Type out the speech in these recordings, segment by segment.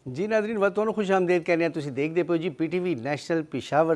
ਜੀ ਨਾਜ਼ਰੀਨ ਵਤ ਤੁਹਾਨੂੰ ਖੁਸ਼ ਆਮਦੇਦ ਕਹਿੰਦੇ ਆ। ਤੁਸੀਂ ਦੇਖਦੇ ਪਏ ਜੀ PTV ਨੈਸ਼ਨਲ ਪਿਸ਼ਾਵਰ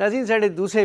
ਨਾਜ਼ਰੀਨ ਸਾਡੇ ਦੂਸਰੇ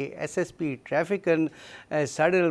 ਕਿ SSP ਟ੍ਰੈਫਿਕ ਹਨ ਸਾਡੇ ਨਾਲ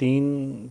3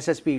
SSP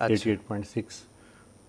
88.6।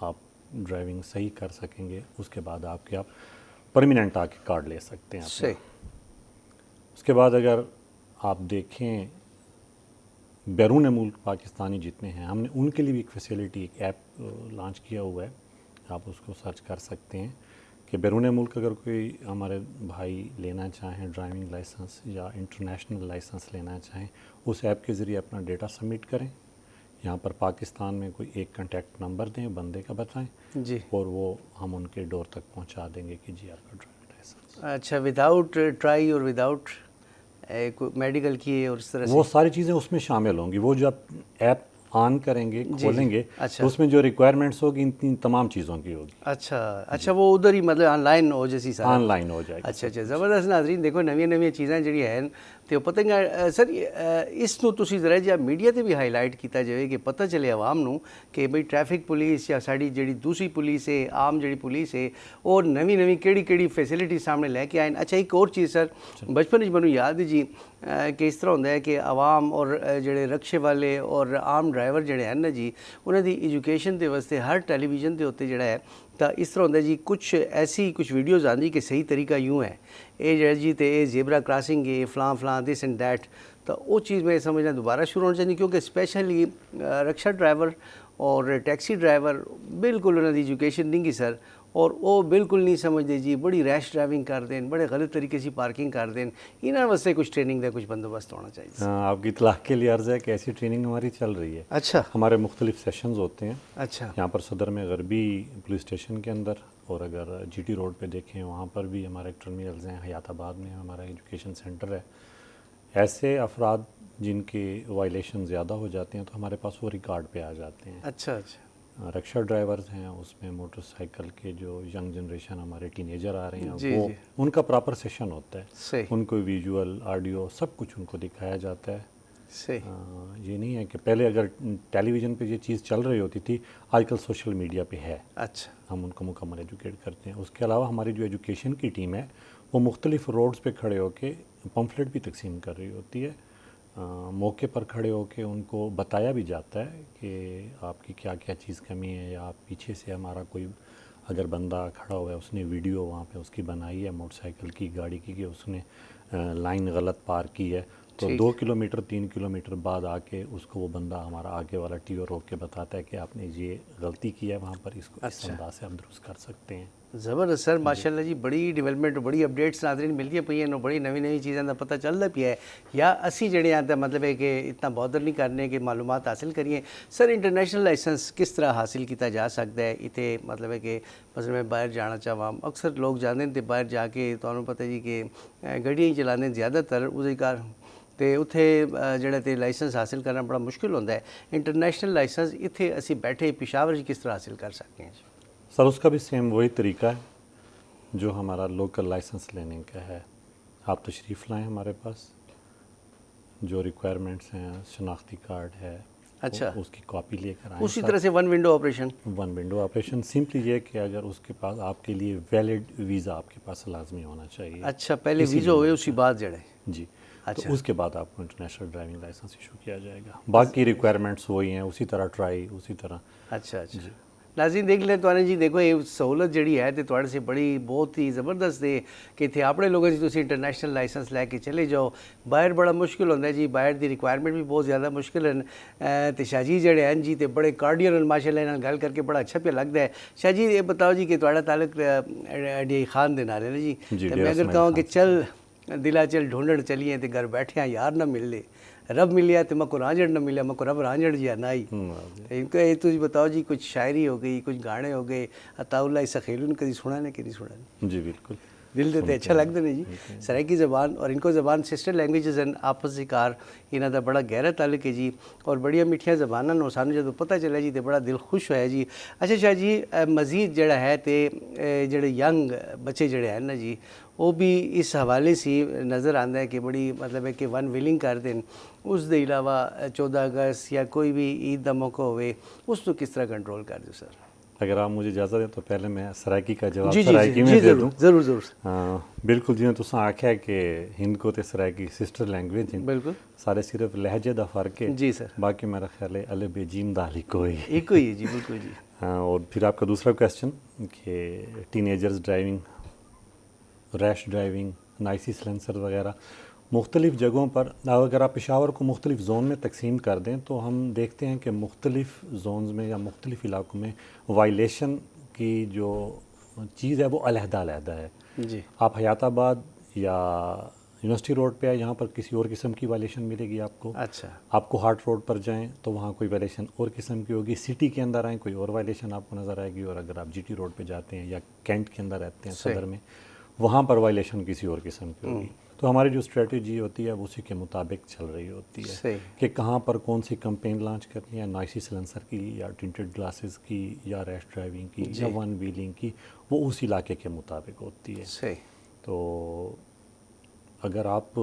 آپ ڈرائیونگ صحیح کر سکیں گے اس کے بعد آپ پرمیننٹ آ کے کارڈ لے سکتے ہیں. صحیح. اس کے بعد اگر آپ دیکھیں بیرون ملک پاکستانی جتنے ہیں ہم نے ان کے لیے بھی ایک فیسلٹی ایک ایپ لانچ کیا ہوا ہے, آپ اس کو سرچ کر سکتے ہیں کہ بیرون ملک اگر کوئی ہمارے بھائی لینا چاہیں ڈرائیونگ لائسنس یا انٹرنیشنل لائسنس لینا چاہیں اس ایپ کے ذریعے اپنا ڈیٹا سبمٹ کریں, یہاں پر پاکستان میں کوئی ایک کنٹیکٹ نمبر دیں بندے کا بتائیں جی, اور وہ ہم ان کے ڈور تک پہنچا دیں گے کہ جی آپ کا ڈرائیونگ لائسنس. اچھا, وداؤٹ ٹرائی اور وداؤٹ میڈیکل کیے اور اس طرح سے وہ ساری چیزیں اس میں شامل ہوں گی. وہ جب ایپ آن کریں گے کھولیں گے اچھا. تو اس میں جو ریکوائرمنٹس ہوگی ان تمام چیزوں کی ہوگی. اچھا وہ ادھر ہی مطلب آن لائن ہو جیسی سارا آن لائن ہو جائے گی. اچھا زبردست. ناظرین دیکھو نویں چیزاں جڑی ہیں تو پتہ سر اس نو تسی ذرا جہا میڈیا تے بھی ہائی لائٹ کیتا جائے کہ پتہ چلے عوام نو کہ بھئی ٹریفک پولیس یا ساڑی جڑی دوسری پولیس ہے عام جڑی پولیس ہے اور نویں کیڑی فیسلٹی سامنے لے کے آئیں. اچھا ایک اور چیز سر بچپن وچ مینوں یاد ہے جی کہ اس طرح ہوندا ہے کہ عوام اور جڑے رکشے والے اور عام ڈرائیور جڑے ہیں نا جی انہاں دی ایجوکیشن دے واسطے ہر ٹیلی ویژن دے اوتے جڑا ہے تو اس طرح ہوتا ہے جی کچھ ایسی ویڈیوز آندی کہ صحیح طریقہ یوں ہے اے جڑا جی تے اے زیبرا کراسنگ ہے فلاں دس اینڈ دیٹ, تو وہ چیز میں سمجھنا دوبارہ شروع ہونا چاہیے کیونکہ اسپیشلی رکشہ ڈرائیور اور ٹیکسی ڈرائیور بالکل انہوں دی ایجوکیشن نہیں گی سر, اور وہ بالکل نہیں سمجھتے جی, بڑی ریش ڈرائیونگ کر دیں, بڑے غلط طریقے سے پارکنگ کر دیں. انہاں واسطے کچھ ٹریننگ کا کچھ بندوبست ہونا چاہیے. آپ کی اطلاع کے لیے عرض ہے کہ ایسی ٹریننگ ہماری چل رہی ہے. اچھا ہمارے مختلف سیشنز ہوتے ہیں. اچھا یہاں پر صدر میں غربی پولیس اسٹیشن کے اندر, اور اگر جی ٹی روڈ پہ دیکھیں وہاں پر بھی ہمارے ٹرمینلز ہیں. حیات آباد میں ہمارا ایجوکیشن سینٹر ہے. ایسے افراد جن کے وائلیشن زیادہ ہو جاتے ہیں تو ہمارے پاس وہ ریکارڈ پہ آ جاتے ہیں. اچھا رکشہ ڈرائیورز ہیں اس میں موٹر سائیکل کے جو ینگ جنریشن ہمارے ٹین ایجر آ رہے ہیں جی وہ ان کا پراپر سیشن ہوتا ہے. صحیح ان کو ویژول آڈیو سب کچھ ان کو دکھایا جاتا ہے. صحیح. یہ نہیں ہے کہ پہلے اگر ٹیلی ویژن پہ یہ چیز چل رہی ہوتی تھی, آج کل سوشل میڈیا پہ ہے. اچھا ہم ان کو مکمل ایجوکیٹ کرتے ہیں. اس کے علاوہ ہماری جو ایجوکیشن کی ٹیم ہے وہ مختلف روڈز پہ کھڑے ہو کے پمفلٹ بھی تقسیم کر رہی ہوتی ہے. موقع پر کھڑے ہو کے ان کو بتایا بھی جاتا ہے کہ آپ کی کیا کیا چیز کمی ہے, یا آپ پیچھے سے ہمارا کوئی اگر بندہ کھڑا ہوا ہے اس نے ویڈیو وہاں پہ اس کی بنائی ہے موٹر سائیکل کی گاڑی کی کہ اس نے لائن غلط پار کی ہے تو 2 کلومیٹر 3 کلومیٹر بعد آ کے اس کو وہ بندہ ہمارا آگے والا ٹی او روک کے بتاتا ہے کہ آپ نے یہ غلطی کی ہے وہاں پر, اس کو اس انداز سے آپ درست کر سکتے ہیں. زبردست سر, ماشاءاللہ جی بڑی ڈیولپمنٹ بڑی اپڈیٹس ناظرین ملتی پئی ہیں, بڑی نویں چیزوں کا پتہ چلتا پیا ہے. یا اسی جڑے ہیں مطلب ہے کہ اتنا بہتر نہیں کرنے کہ معلومات حاصل کریے. سر انٹرنیشنل لائسنس کس طرح حاصل کیتا جا سکتا ہے اتنے مطلب ہے کہ مثلا میں باہر جانا چاہواں, اکثر لوگ جانے تے باہر جا کے تمہیں پتہ جی کہ گڈیاں ہی چلانے زیادہ تر اس کار تے اتھے جڑا تے لائسنس حاصل کرنا بڑا مشکل ہوتا ہے. انٹرنیشنل لائسنس اتھے اسی بیٹھے پشاور کس طرح حاصل کر سکتے ہیں؟ سر اس کا بھی سیم وہی طریقہ ہے جو ہمارا لوکل لائسنس لینے کا ہے. آپ تشریف لائیں ہمارے پاس, جو ریکوائرمنٹس ہیں شناختی کارڈ ہے اچھا اس کی کاپی لے کر آئیں. اسی طرح سے ون ونڈو آپریشن سمپلی یہ کہ اگر اس کے پاس آپ کے لیے ویلڈ ویزا آپ کے پاس لازمی ہونا چاہیے. اچھا پہلے ویزا ہوئے اسی بعد جڑے جی, تو اس کے بعد آپ کو انٹرنیشنل ڈرائیونگ لائسنس ایشو کیا جائے گا. باقی ریکوائرمنٹس وہی ہیں, اسی طرح ٹرائی اسی طرح. اچھا ناظرین دیکھ لیں تو جی دیکھو یہ سہولت جڑی ہے تو سے بڑی بہت ہی زبردست ہے کہ اتنے اپنے لوگوں سے تسی انٹرنیشنل لائسنس لے کے چلے جاؤ. باہر بڑا مشکل ہوتا ہے جی, باہر دی ریکوائرمنٹ بھی بہت زیادہ مشکل ہیں. تو شاہ جی جڑے ہیں جی تے بڑے کارڈیئر ماشاء اللہ گل کر کے بڑا اچھا پہ لگتا ہے. شاہ جی یہ بتاؤ جی کہ تھوڑا تعلق ڈی خان دے نال ہے نا جی, میں اگر کہوں کہ چل دلا چل ڈھونڈن چلیے تو گھر بیٹھے ہیں یار نہ مل لے, رب ملیا تو میں کو رانجھڑ نہ ملیا, میں کو رب رانجھڑ جی نہ ہی. ان کو یہ تجھ بتاؤ جی کچھ شاعری ہو گئی, کچھ گانے ہو گئے, عطا اللہ سخیلون کدی سنا نے کہ نہیں سنا؟ جی بالکل, دل دیتے اچھا لگتے ہیں جی. سرائکی زبان اور ان کو زبان سسٹر لینگویجز ہیں آپس کار, انہوں کا بڑا گہرا تعلق ہے جی, اور بڑیا میٹھیاں زبانوں نو سانو جدوں پتہ چلا جی تو بڑا دل خوش ہویا جی. اچھا شاہ جی مزید جڑا ہے تے جڑے ینگ بچے جڑے ہیں نا جی وہ بھی اس حوالے سے نظر آتا ہے کہ بڑی مطلب ہے کہ ون ویلنگ کر دیں. اس دے علاوہ 14 اگست یا کوئی بھی عید دا موقع ہوئے اس کو کس طرح کنٹرول کر دو سر؟ اگر آپ مجھے اجازت دیں تو پہلے میں سرائکی کا جواب جی سرائکی میں دے دوں. ضرور بالکل جی تساں آکھیا کہ ہند کو تے سرائکی سسٹر لینگویج ہیں, بالکل سارے صرف لہجے دا فرق ہے. جی سر, باقی میرا خیال ہے الف ب جیم دا ایک ہی ایک ہی ہے جی, بالکل جی. اور پھر آپ کا دوسرا کویسچن کہ ٹین ایجرز ڈرائیونگ، ریش ڈرائیونگ، نائسی سلنسر وغیرہ مختلف جگہوں پر اگر آپ پشاور کو مختلف زون میں تقسیم کر دیں تو ہم دیکھتے ہیں کہ مختلف زونز میں یا مختلف علاقوں میں وائلیشن کی جو چیز ہے وہ علیحدہ علیحدہ ہے. جی آپ حیات آباد یا یونیورسٹی روڈ پہ آئے یہاں پر کسی اور قسم کی وائلیشن ملے گی آپ کو. اچھا آپ کو ہارٹ روڈ پر جائیں تو وہاں کوئی وائلیشن اور قسم کی ہوگی. سٹی کے اندر آئیں کوئی اور وائلیشن آپ کو نظر آئے گی. اور اگر آپ جی ٹی روڈ پہ جاتے ہیں یا کینٹ کے اندر رہتے ہیں صدر میں وہاں پر وائلیشن کسی اور قسم کی ہوگی. تو ہماری جو اسٹریٹجی ہوتی ہے وہ اسی کے مطابق چل رہی ہوتی ہے صحیح. کہ کہاں پر کون سی کمپین لانچ کرنی ہے، نائسی سلنسر کی یا ٹنٹڈ گلاسز کی یا ریش ڈرائیونگ کی یا ون ویلنگ کی، وہ اس علاقے کے مطابق ہوتی ہے. صحیح. تو اگر آپ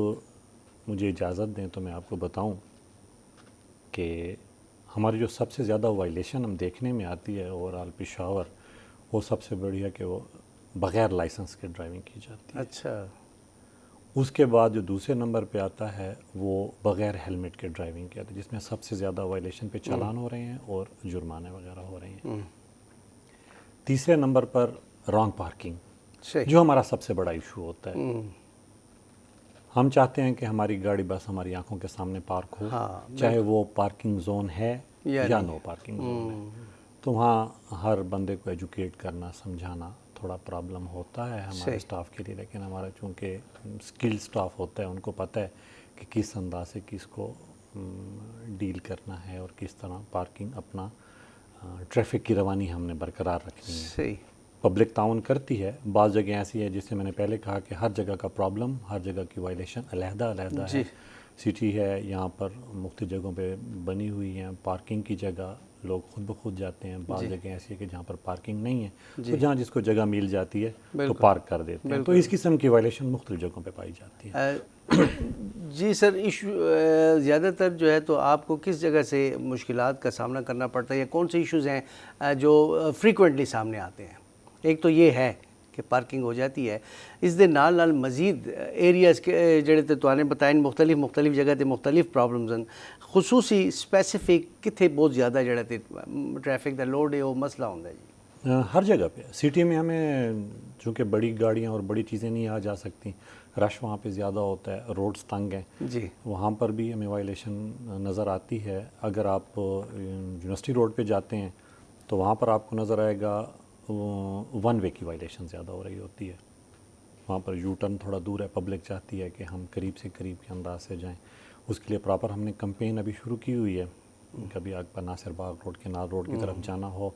مجھے اجازت دیں تو میں آپ کو بتاؤں کہ ہماری جو سب سے زیادہ وائلیشن ہم دیکھنے میں آتی ہے اوور آل پشاور، وہ سب سے بڑی ہے کہ وہ بغیر لائسنس کے ڈرائیونگ کی جاتی ہے. اچھا اس کے بعد جو دوسرے نمبر پہ آتا ہے وہ بغیر ہیلمٹ کے ڈرائیونگ کی آتی ہے، جس میں سب سے زیادہ وائلیشن پہ چالان ہو رہے ہیں اور جرمانے وغیرہ ہو رہے ہیں. تیسرے نمبر پر رانگ پارکنگ، صحیح. جو ہمارا سب سے بڑا ایشو ہوتا ہے. ہم چاہتے ہیں کہ ہماری گاڑی بس ہماری آنکھوں کے سامنے پارک ہو، چاہے وہ پارکنگ زون ہے یا نو پارکنگ زون ہے. تو وہاں ہر بندے کو ایجوکیٹ کرنا، سمجھانا تھوڑا پرابلم ہوتا ہے ہمارے اسٹاف کے لیے، لیکن ہمارا چونکہ اسکل اسٹاف ہوتا ہے ان کو پتہ ہے کہ کس انداز سے کس کو ڈیل کرنا ہے اور کس طرح پارکنگ اپنا ٹریفک کی روانی ہم نے برقرار رکھنی ہے. صحیح. پبلک تعاون کرتی ہے. بعض جگہ ایسی ہے جس سے میں نے پہلے کہا کہ ہر جگہ کا پرابلم، ہر جگہ کی وائلیشن علیحدہ علیحدہ ہے. سٹی ہے یہاں پر مختلف جگہوں پہ بنی ہوئی ہیں پارکنگ کی جگہ، لوگ خود بخود جاتے ہیں. بعض جگہ ایسی ہے کہ جہاں پر پارکنگ نہیں ہے تو جہاں جس کو جگہ مل جاتی ہے تو پارک کر دیتے ہیں. تو اس قسم کی وائلیشن مختلف جگہوں پہ پائی جاتی ہے. جی سر، ایشو زیادہ تر جو ہے تو آپ کو کس جگہ سے مشکلات کا سامنا کرنا پڑتا ہے یا کون سے ایشوز ہیں جو فریکوینٹلی سامنے آتے ہیں؟ ایک تو یہ ہے کہ پارکنگ ہو جاتی ہے، اس دے نال نال مزید ایریاز کے جڑے تے توانے بتائیں مختلف جگہ تے مختلف پرابلمز ہیں، خصوصی اسپیسیفک کتھے بہت زیادہ جڑا تے ٹریفک دا لوڈ ہے وہ مسئلہ ہوتا ہے جی؟ ہر جگہ پہ. سٹی میں ہمیں چونکہ بڑی گاڑیاں اور بڑی چیزیں نہیں آ جا سکتی، رش وہاں پہ زیادہ ہوتا ہے، روڈز تنگ ہیں. جی وہاں پر بھی ہمیں وائلیشن نظر آتی ہے. اگر آپ یونیورسٹی روڈ پہ جاتے ہیں تو وہاں پر آپ کو نظر آئے گا ون وے کی وائلیشن زیادہ ہو رہی ہوتی ہے. وہاں پر یو ٹرن تھوڑا دور ہے، پبلک چاہتی ہے کہ ہم قریب سے قریب کے انداز سے جائیں. اس کے لیے پراپر ہم نے کمپین ابھی شروع کی ہوئی ہے. کبھی آپ کا ناصر باغ روڈ کے نال روڈ کی طرف جانا ہو،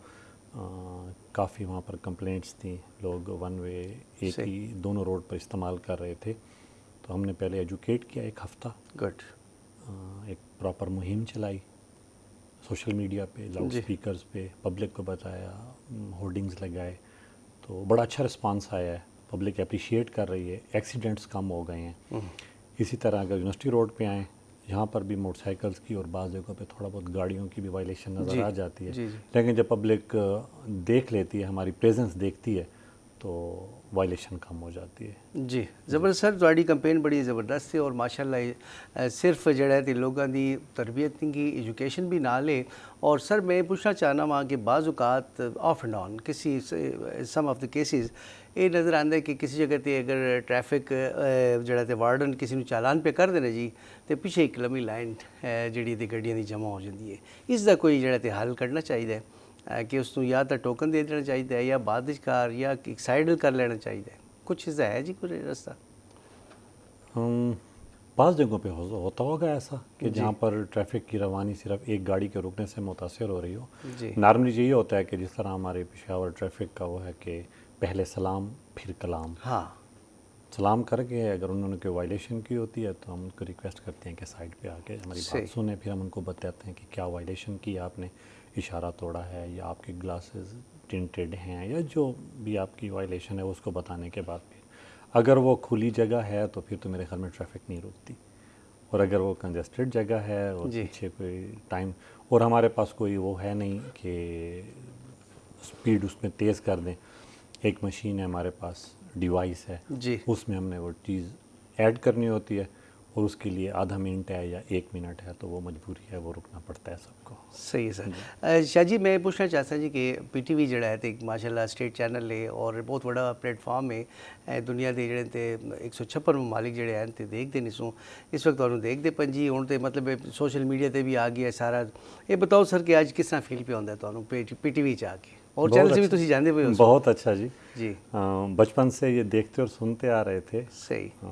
کافی وہاں پر کمپلینٹس تھیں، لوگ ون وے ایک ہی دونوں روڈ پر استعمال کر رہے تھے. تو ہم نے پہلے ایجوکیٹ کیا ایک ہفتہ، گڈ، ایک پراپر مہم چلائی سوشل میڈیا پہ، لاؤڈ سپیکرز پہ، پبلک کو بتایا، ہورڈنگز لگائے. تو بڑا اچھا رسپانس آیا ہے، پبلک اپریشیٹ کر رہی ہے. ایکسیڈنٹس کم ہو گئے ہیں. اسی طرح اگر یونیورسٹی روڈ پہ آئیں، یہاں پر بھی موٹر سائیکلز کی اور بعض جگہوں پہ تھوڑا بہت گاڑیوں کی بھی وائلیشن نظر آ جاتی ہے. لیکن جب پبلک دیکھ لیتی ہے، ہماری پریزنس دیکھتی ہے تو وائلیشن کم ہو جاتی ہے. جی زبردست سر، تواڈی کمپین بڑی زبردست ہے اور ماشاءاللہ صرف جڑا ہے تے لوگاں دی تربیت کی ایجوکیشن بھی نال ہے. اور سر میں پوچھنا چاہنا وہاں کہ بعض اوقات آف اینڈ آن کسی سم آف دا کیسز یہ نظر آتا ہے کہ کسی جگہ تے اگر ٹریفک جڑا تے وارڈن کسی نو چالان پہ کر دینا جی تے پیچھے ایک لمبی لائن جڑی تے گڈیاں دی جمع ہو جاتی ہے. اس دا کوئی جڑا تے حل کرنا چاہیے کہ اس نو یا تو ٹوکن دے دینا چاہیے یا بعد کار یا ایک سائڈ کر لینا چاہیے. کچھ حصہ ہے جی کوئی رستہ؟ بعض جگہوں پہ ہوتا ہوگا ایسا کہ جہاں پر ٹریفک کی روانی صرف ایک گاڑی کے رکنے سے متاثر ہو رہی ہو. نارملی یہی ہوتا ہے کہ جس طرح ہمارے پشاور ٹریفک کا وہ ہے کہ پہلے سلام پھر کلام. ہاں، سلام کر کے اگر انہوں نے کوئی وائلیشن کی ہوتی ہے تو ہم ان کو ریکویسٹ کرتے ہیں کہ سائڈ پہ آ کے ہماری بات سنیں. پھر ہم ان کو بتاتے ہیں کہ کیا وائلیشن کی آپ نے، اشارہ توڑا ہے یا آپ کے گلاسز ٹنٹڈ ہیں یا جو بھی آپ کی وائلیشن ہے اس کو بتانے کے بعد پھر اگر وہ کھلی جگہ ہے تو پھر تو میرے خیال میں ٹریفک نہیں رکتی. اور اگر وہ کنجسٹڈ جگہ ہے اور پیچھے کوئی ٹائم اور ہمارے پاس کوئی وہ ہے نہیں کہ سپیڈ اس میں تیز کر دیں. ایک مشین ہے ہمارے پاس، ڈیوائس ہے، اس میں ہم نے وہ چیز ایڈ کرنی ہوتی ہے. اور اس کے لیے آدھا منٹ ہے یا 1 منٹ ہے تو وہ مجبوری ہے، وہ رکنا پڑتا ہے سب کو۔ صحیح ہے سر۔ شاہ جی میں پوچھنا چاہتا جی کہ پی ٹی وی جڑا ہے تے ماشاء اللہ اسٹیٹ چینل ہے اور بہت بڑا پلیٹ فارم ہے، دنیا دے جڑے تے 156 ممالک جڑے ہیں تے دیکھتے نہیں سوں اس وقت انہوں دیکھتے پن جی، ہوں تے مطلب سوشل میڈیا تے بھی آ گیا ہے سارا۔ یہ بتاؤ سر کہ آج کس طرح فیل پہ ہوتا ہے تمہیں پی ٹی وی آ کے، اور چینل سے بھی تسی جاندے ہوئے ہو؟ بہت اچھا جی، جی بچپن سے یہ دیکھتے اور سنتے آ رہے تھے، صحیح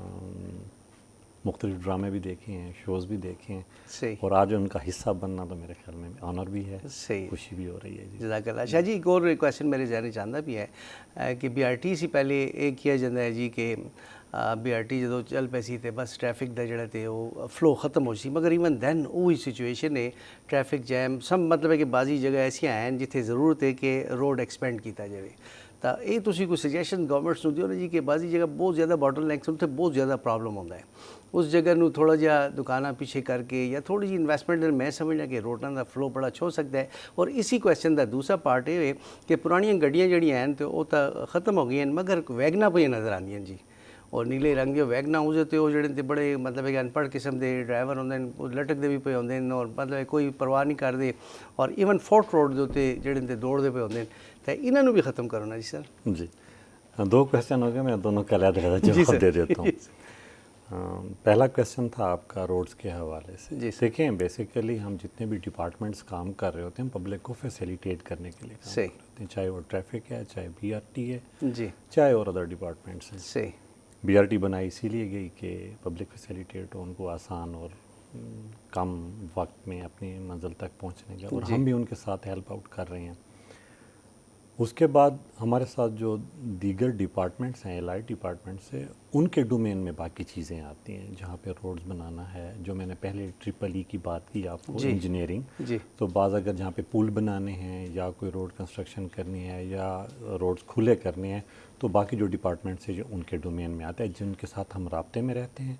مختلف ڈرامے بھی دیکھے ہیں، شوز بھی دیکھے ہیں، صحیح اور آج ان کا حصہ بننا تو میرے خیال میں آنر بھی ہے، صحیح، خوشی بھی ہو رہی ہے جی۔ جزاک اللہ۔ شاہ جی ایک اور کویسچن میرے ذہن چاہتا بھی ہے کہ بی آر ٹی سی پہلے یہ کیا جاتا ہے جی کہ بی آر ٹی جدو چل پی سی تے بس ٹریفک دا جڑا تے وہ فلو ختم ہو سی، مگر ایون دین وہی سچویشن ہے، ٹریفک جیم سب مطلب ہے کہ بعضی جگہ ایسیاں ہیں جتھے ضرورت ہے کہ روڈ ایکسپینڈ کیتا جائے، تو یہ تسی کوئی سجیشن گورنمنٹس نوں دیو نا جی کہ بعضی جگہ بہت زیادہ باٹل نیکس اتنے بہت زیادہ پرابلم ہوتا ہے، اس جگہ نو تھوڑا جہا دکاناں پیچھے کر کے یا تھوڑی جی انویسٹمنٹ میں سمجھنا کہ روڈاں دا فلو بڑا اچھا ہو سکتا ہے۔ اور اسی کویسچن دا دوسرا پارٹ یہ ہے کہ پرانیاں گڈیاں جڑیاں ہیں تو وہ تو ختم ہو گئی ہیں، مگر ویگنا پہ نظر آندیاں جی، اور نیلے رنگ جو ویگنا ہوتے تے وہ جڑے تے بڑے مطلب کہ ان پڑھ قسم دے ڈرائیور ہوندے ہیں، وہ لٹکدے بھی پے ہوندے ہیں اور مطلب کوئی پرواہ نہیں کردے، اور ایون فورٹ روڈ دے اوتے جڑے تے دوڑدے پے ہوندے ہیں، تو انہاں نو بھی ختم کرو نا جی سر۔ جی 2 کویسچن ہو گئے، میں دونوں کا علیحدہ جواب دے دیتا ہوں۔ پہلا کویسچن تھا آپ کا روڈز کے حوالے سے۔ جی سر۔ دیکھیں بیسیکلی ہم جتنے بھی ڈپارٹمنٹس کام کر رہے ہوتے ہیں پبلک کو فیسیلیٹیٹ کرنے کے لیے کام کر رہے ہوتے ہیں، چاہے وہ ٹریفک ہے، چاہے بی آر ٹی ہے، جی چاہے اور ادر ڈپارٹمنٹس ہیں۔ صحیح بی آر ٹی بنائی اسی لیے گئی کہ پبلک فیسیلیٹیٹ ہو، ان کو آسان اور کم وقت میں اپنی منزل تک پہنچنے کا، اور ہم بھی ان کے ساتھ ہیلپ آؤٹ کر رہے ہیں۔ اس کے بعد ہمارے ساتھ جو دیگر ڈپارٹمنٹس ہیں، الائٹ ڈپارٹمنٹس سے، ان کے ڈومین میں باقی چیزیں آتی ہیں، جہاں پہ روڈز بنانا ہے، جو میں نے پہلے ٹرپل ای کی بات کی آپ کو، انجینئرنگ، جی تو بعض اگر جہاں پہ پل بنانے ہیں یا کوئی روڈ کنسٹرکشن کرنی ہے یا روڈز کھلے کرنے ہیں، تو باقی جو ڈپارٹمنٹس ہیں جو ان کے ڈومین میں آتا ہے، جن کے ساتھ ہم رابطے میں رہتے ہیں،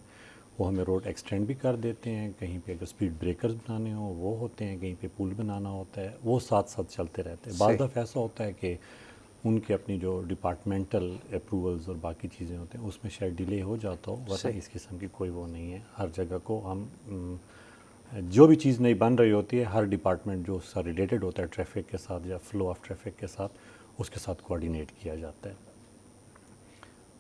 وہ ہمیں روڈ ایکسٹینڈ بھی کر دیتے ہیں، کہیں پہ اگر سپیڈ بریکرز بنانے ہوں وہ ہوتے ہیں، کہیں پہ پل بنانا ہوتا ہے، وہ ساتھ ساتھ چلتے رہتے ہیں۔ بعض دفعہ ایسا ہوتا ہے کہ ان کے اپنی جو ڈپارٹمنٹل اپروولز اور باقی چیزیں ہوتے ہیں اس میں شاید ڈیلے ہو جاتا ہو، ورنہ اس قسم کی کوئی وہ نہیں ہے۔ ہر جگہ کو ہم جو بھی چیز نئی بن رہی ہوتی ہے، ہر ڈپارٹمنٹ جو اس سے ریلیٹڈ ہوتا ہے ٹریفک کے ساتھ یا فلو آف ٹریفک کے ساتھ، اس کے ساتھ کوآرڈینیٹ کیا جاتا ہے۔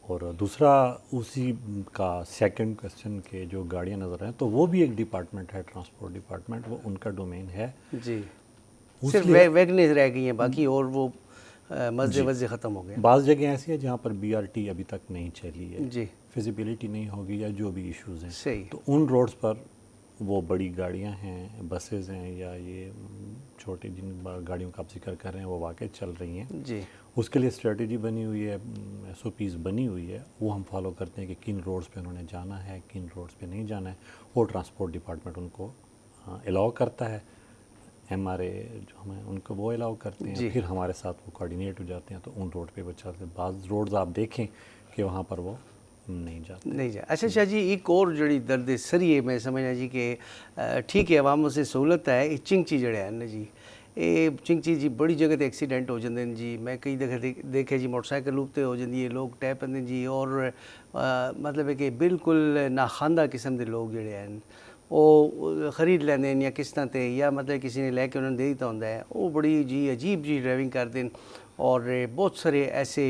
اور دوسرا اسی کا سیکنڈ کویسچن کہ جو گاڑیاں نظر آئیں، تو وہ بھی ایک ڈپارٹمنٹ ہے، ٹرانسپورٹ ڈپارٹمنٹ، وہ ان کا ڈومین ہے۔ جی صرف ویگنیز رہ گئی ہیں باقی، اور وہ مزے وزے ختم ہو گئے۔ بعض جگہیں ایسی ہیں جہاں پر بی آر ٹی ابھی تک نہیں چلی ہے، جی فیزیبلٹی نہیں ہوگی یا جو بھی ایشوز ہیں، صحیح تو ان روڈز پر وہ بڑی گاڑیاں ہیں، بسز ہیں، یا یہ چھوٹی جن گاڑیوں کا آپ ذکر کر رہے ہیں وہ واقع چل رہی ہیں۔ جی اس کے لیے اسٹریٹجی بنی ہوئی ہے، ایس او پیز بنی ہوئی ہے، وہ ہم فالو کرتے ہیں کہ کن روڈز پہ انہوں نے جانا ہے، کن روڈز پہ نہیں جانا ہے، اور ٹرانسپورٹ ڈپارٹمنٹ ان کو الاؤ کرتا ہے، ایم آر اے جو ہمیں ان کو وہ الاؤ کرتے ہیں، پھر ہمارے ساتھ وہ کوآرڈینیٹ ہو جاتے ہیں، تو ان روڈ پہ وہ چلتے ہیں۔ بعض روڈز آپ دیکھیں کہ وہاں پر وہ نہیں جاتے نہیں جا۔ اچھا شاہ جی ایک اور جڑی درد سری ہے میں سمجھنا جی کہ ٹھیک ہے عوام سے سہولت ہے، یہ چنگچی جڑے ہیں نا جی، یہ چنگچی جی بڑی جگہ تے ایکسیڈنٹ ہو جاندے ہیں جی، میں کئی دفعہ دیکھے جی موٹر سائیکل لوپتے ہو جاندی ہے، لوگ ٹے پندے جی، اور مطلب ہے کہ بالکل ناخواندہ قسم دے لوگ جڑے ہیں وہ خرید لیندے ہیں یا قسطاں تے، یا مطلب کسی نے لے کے انہوں نے دے دیتا ہوندا ہے، وہ بڑی جی عجیب جی ڈرائیونگ کرتے ہیں، اور بہت سارے ایسے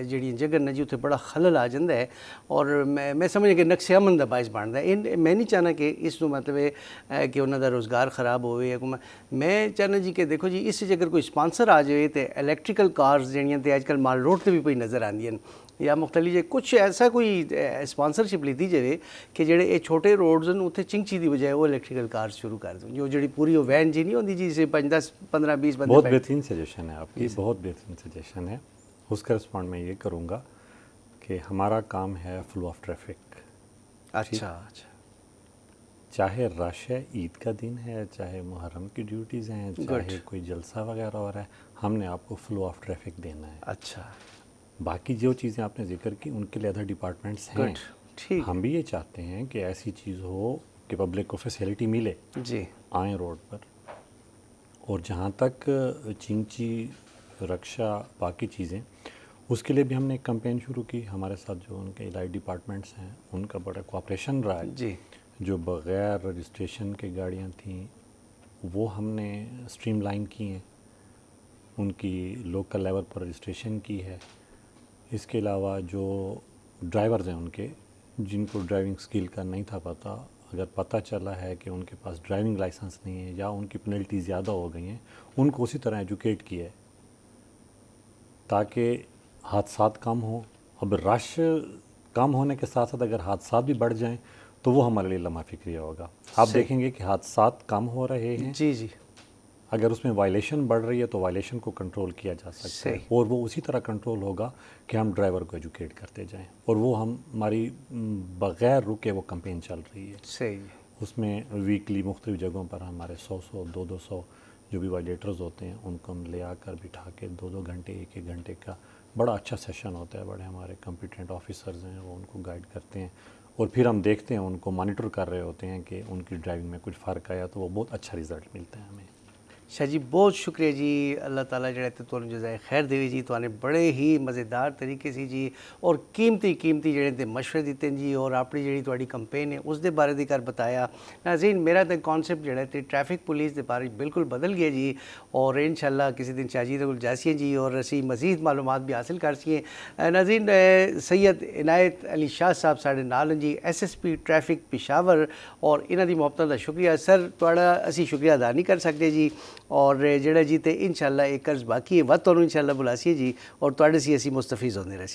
جڑی جگہ نے جی اتنے بڑا خلل آ جاتا ہے، اور میں سمجھنا کہ نقص امن کا باعث بنتا ہے۔ میں نہیں چاہنا کہ اس کو مطلب ہے کہ انہوں کا روزگار خراب ہوئے، یا میں چاہنا جی کہ دیکھو جی اس سے اگر کوئی سپانسر آ جائے تو الیکٹریکل کارز جہاں تے اج کل مال روڈ تے بھی کوئی نظر آندی ہیں، یا مختلف جی کچھ ایسا کوئی سپانسرشپ لیتی جائے کہ جڑے یہ چھوٹے روڈز ہیں اتنے چنگچی دی بجائے وہ الیکٹریکل کارز شروع کر دیں، جو جڑی پوری وہ وین جی نہیں ہوتی جی سے 5 10 15 20 بندے۔ بہت بہترین سجیشن ہے آپ کی، بہت بہترین سجیشن ہے۔ اس کا رسپونڈ میں یہ کروں گا کہ ہمارا کام ہے فلو آف ٹریفک۔ اچھا اچھا چاہے رش ہے، عید کا دن ہے، چاہے محرم کی ڈیوٹیز ہیں، چاہے کوئی جلسہ وغیرہ ہو رہا ہے، ہم نے آپ کو فلو آف ٹریفک دینا ہے۔ اچھا باقی جو چیزیں آپ نے ذکر کی ان کے لیے ادر ڈپارٹمنٹس ہیں، ٹھیک ہم بھی یہ چاہتے ہیں کہ ایسی چیز ہو کہ پبلک کو فیسیلٹی ملے، جی آئیں روڈ پر۔ اور جہاں تک چنگچی، رکشا، باقی چیزیں، اس کے لیے بھی ہم نے ایک کمپین شروع کی، ہمارے ساتھ جو ان کے الائٹ ڈپارٹمنٹس ہیں ان کا بڑا کوآپریشن رہا ہے۔ جی جو بغیر رجسٹریشن کے گاڑیاں تھیں وہ ہم نے اسٹریم لائن کی ہیں، ان کی لوکل لیول پر رجسٹریشن کی ہے۔ اس کے علاوہ جو ڈرائیورز ہیں ان کے، جن کو ڈرائیونگ سکل کا نہیں تھا پتہ، اگر پتہ چلا ہے کہ ان کے پاس ڈرائیونگ لائسنس نہیں ہے یا ان کی پنلٹی زیادہ ہو گئی ہیں، ان کو اسی طرح ایجوکیٹ کیا ہے تاکہ حادثات کم ہوں۔ اب رش کم ہونے کے ساتھ ساتھ اگر حادثات بھی بڑھ جائیں تو وہ ہمارے لیے لمحہ فکریہ ہوگا۔ آپ صحیح۔ دیکھیں گے کہ حادثات کم ہو رہے ہیں، جی جی اگر اس میں وائلیشن بڑھ رہی ہے تو وائلیشن کو کنٹرول کیا جا سکتا ہے، صحیح۔ اور وہ اسی طرح کنٹرول ہوگا کہ ہم ڈرائیور کو ایجوکیٹ کرتے جائیں، اور وہ ہماری بغیر رکے وہ کمپین چل رہی ہے۔ صحیح۔ اس میں ویکلی مختلف جگہوں پر ہمارے 100 200 جو بھی وائلیٹرز ہوتے ہیں ان کو ہم لے آ کر بٹھا کے 2 گھنٹے 1 گھنٹے کا بڑا اچھا سیشن ہوتا ہے، بڑے ہمارے کمپیٹنٹ آفیسرز ہیں وہ ان کو گائیڈ کرتے ہیں، اور پھر ہم دیکھتے ہیں ان کو مانیٹر کر رہے ہوتے ہیں کہ ان کی ڈرائیونگ میں کچھ فرق آیا تو وہ بہت اچھا رزلٹ ملتا ہے ہمیں۔ شاہ جی بہت شکریہ جی، اللہ تعالیٰ جڑے تو جزائے خیر دے جی، تو بڑے ہی مزیدار طریقے سے جی اور قیمتی جڑے تے مشورے دیتے ہیں جی، اور اپنی جڑی تواڈی کمپین ہے اس دے بارے دی کر بتایا۔ ناظرین میرا تے کانسیپٹ جڑا تے ٹریفک پولیس دے بارے بالکل بدل گیا جی، اور انشاءاللہ کسی دن شاہ جی دے کول جاسیے جی اور اسی مزید معلومات بھی حاصل کر سکیں۔ ناظرین سید عنایت علی شاہ صاحب ساڈے نال ہیں جی، SSP ٹریفک پشاور، اور انہاں دی محبت دا شکریہ سر، تواڈا اسی شکریہ ادا نہیں کر سکتے جی، اور جڑا جی تے انشاءاللہ ایک قرض باقی ہے، وقت انہوں انشاءاللہ بلاسیے جی، اور تواڈے سی اسی مستفیض ہوندے رہسیے۔